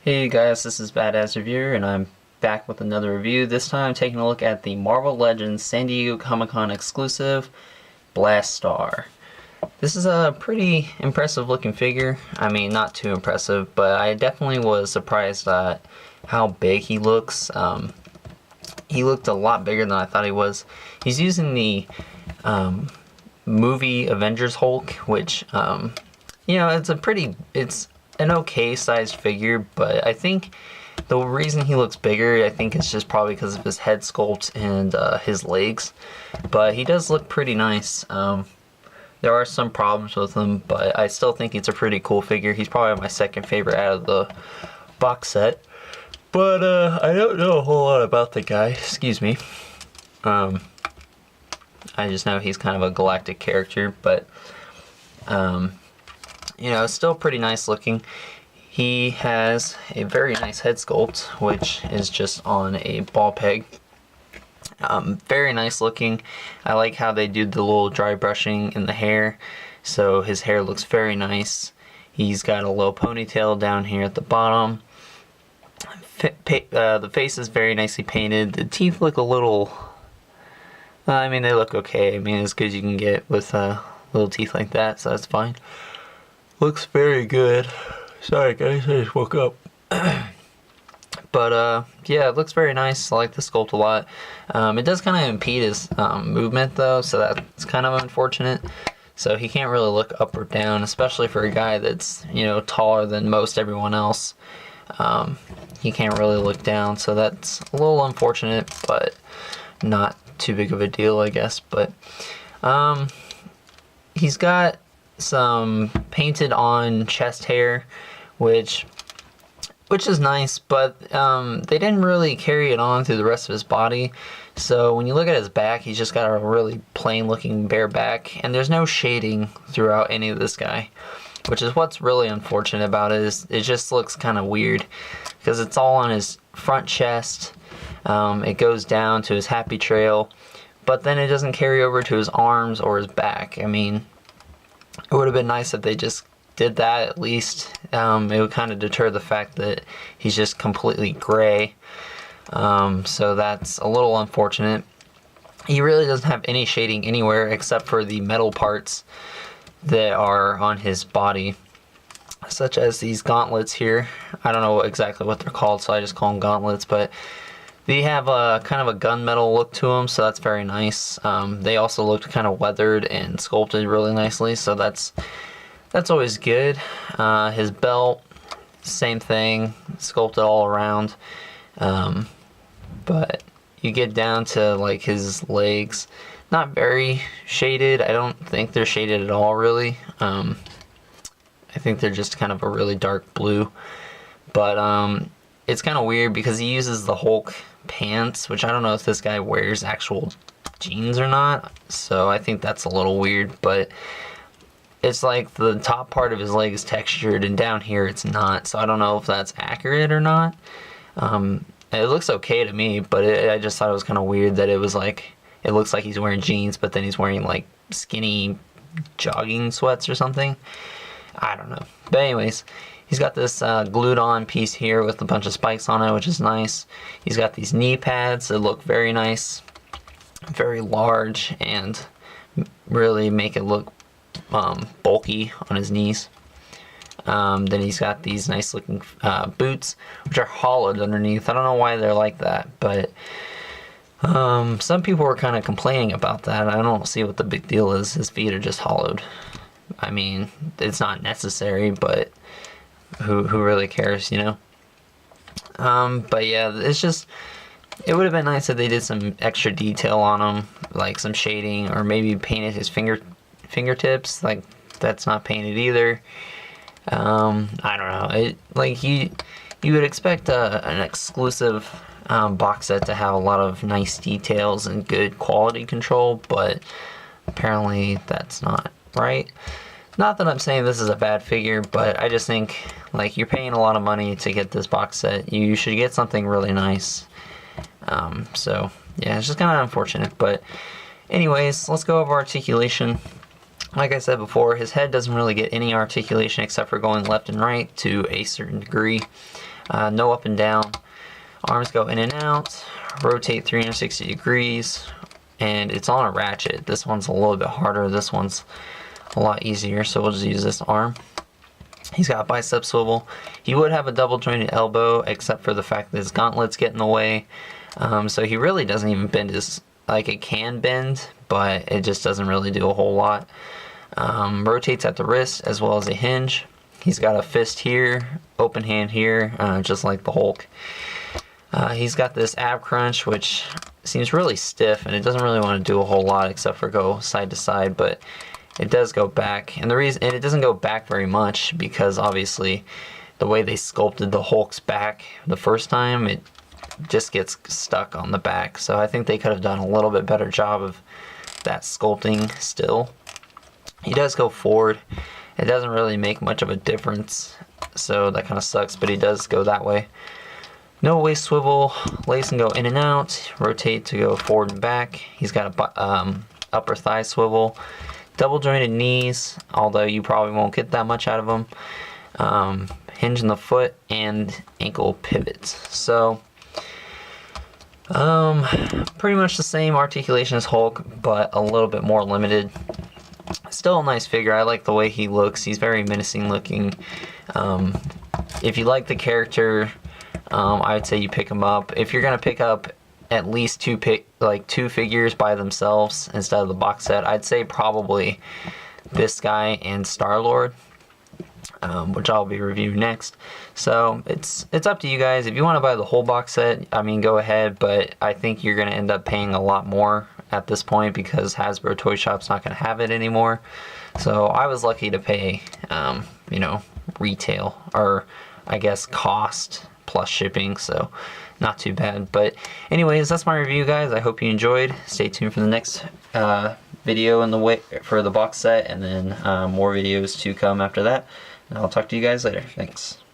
Hey guys, this is Badass Reviewer, and I'm back with another review. This time taking a look at the Marvel Legends San Diego Comic-Con exclusive, Blastaar. This is a pretty impressive looking figure. I mean, not too impressive, but I definitely was surprised at how big he looks. He looked a lot bigger than I thought he was. He's using the movie Avengers Hulk, which, it's an okay sized figure, but I think the reason he looks bigger, I think it's just probably because of his head sculpt and his legs. But he does look pretty nice. There are some problems with him, but I still think it's a pretty cool figure. He's probably my second favorite out of the box set. But I don't know a whole lot about the guy. Excuse me. I just know he's kind of a galactic character, but still pretty nice looking. He has a very nice head sculpt, which is just on a ball peg. Very nice looking. I like how they do the little dry brushing in the hair, so his hair looks very nice. He's got a low ponytail down here at the bottom. The face is very nicely painted. The teeth look a little... they look okay. I mean, as good as you can get with little teeth like that, so that's fine. Looks very good. Sorry guys, I just woke up. But yeah, it looks very nice. I like the sculpt a lot. It does kind of impede his movement though, so that's kind of unfortunate. So he can't really look up or down, especially for a guy that's, taller than most everyone else. He can't really look down, so that's a little unfortunate, but not too big of a deal, I guess. But he's got some painted on chest hair, which is nice, but they didn't really carry it on through the rest of his body. So when you look at his back, he's just got a really plain looking bare back, and there's no shading throughout any of this guy, which is what's really unfortunate about it. Is it just looks kind of weird because it's all on his front chest. It goes down to his happy trail, but then it doesn't carry over to his arms or his back. I mean, it would have been nice if they just did that at least. It would kind of deter the fact that he's just completely gray. So that's a little unfortunate. He really doesn't have any shading anywhere except for the metal parts that are on his body, such as these gauntlets here. I don't know exactly what they're called, so I just call them gauntlets, but they have a kind of a gunmetal look to them, so that's very nice. They also looked kind of weathered and sculpted really nicely, so that's always good. His belt, same thing, sculpted all around. But you get down to like his legs, not very shaded. I don't think they're shaded at all, really. I think they're just kind of a really dark blue. But it's kind of weird because he uses the Hulk pants, which I don't know if this guy wears actual jeans or not, so I think that's a little weird. But it's like the top part of his leg is textured and down here it's not, so I don't know if that's accurate or not. It looks okay to me, but I just thought it was kind of weird that it was like, it looks like he's wearing jeans, but then he's wearing like skinny jogging sweats or something. I don't know. But anyways, he's got this glued on piece here with a bunch of spikes on it, which is nice. He's got these knee pads that look very nice, very large, and really make it look bulky on his knees. Then he's got these nice looking boots, which are hollowed underneath. I don't know why they're like that, but some people were kind of complaining about that. I don't see what the big deal is. His feet are just hollowed. I mean, it's not necessary, but who really cares, But yeah, it's just, it would have been nice if they did some extra detail on him, like some shading, or maybe painted his fingertips. Like, that's not painted either. I don't know. You would expect an exclusive box set to have a lot of nice details and good quality control, but apparently that's not right. Not that I'm saying this is a bad figure, but I just think, like, you're paying a lot of money to get this box set. You should get something really nice. So yeah, it's just kind of unfortunate. But anyways, let's go over articulation. Like I said before, his head doesn't really get any articulation except for going left and right to a certain degree. No up and down. Arms go in and out, rotate 360 degrees, and it's on a ratchet. This one's a little bit harder, this one's a lot easier, so we'll just use this arm. He's got a bicep swivel. He would have a double jointed elbow, except for the fact that his gauntlets get in the way. So he really doesn't even bend his, like, it can bend, but it just doesn't really do a whole lot. Rotates at the wrist as well as a hinge. He's got a fist here, open hand here, just like the Hulk. He's got this ab crunch, which seems really stiff, and it doesn't really want to do a whole lot except for go side to side, but it does go back. And it doesn't go back very much because obviously the way they sculpted the Hulk's back the first time, it just gets stuck on the back. So I think they could have done a little bit better job of that sculpting still. He does go forward. It doesn't really make much of a difference, so that kind of sucks, but he does go that way. No waist swivel, legs can go in and out, rotate to go forward and back. He's got a upper thigh swivel, double jointed knees, although you probably won't get that much out of them. Hinge in the foot and ankle pivots. So pretty much the same articulation as Hulk, but a little bit more limited. Still a nice figure. I like the way he looks. He's very menacing looking. If you like the character, I would say you pick him up. If you're gonna pick up at least two figures by themselves instead of the box set, I'd say probably this guy and Star-Lord, which I'll be reviewing next. So it's up to you guys. If you want to buy the whole box set, I mean, go ahead, but I think you're gonna end up paying a lot more at this point because Hasbro Toy Shop's not gonna have it anymore. So I was lucky to pay, you know, retail, or I guess cost plus shipping, so not too bad. But anyways, that's my review, guys. I hope you enjoyed. Stay tuned for the next video in the way for the box set, and then more videos to come after that. And I'll talk to you guys later. Thanks.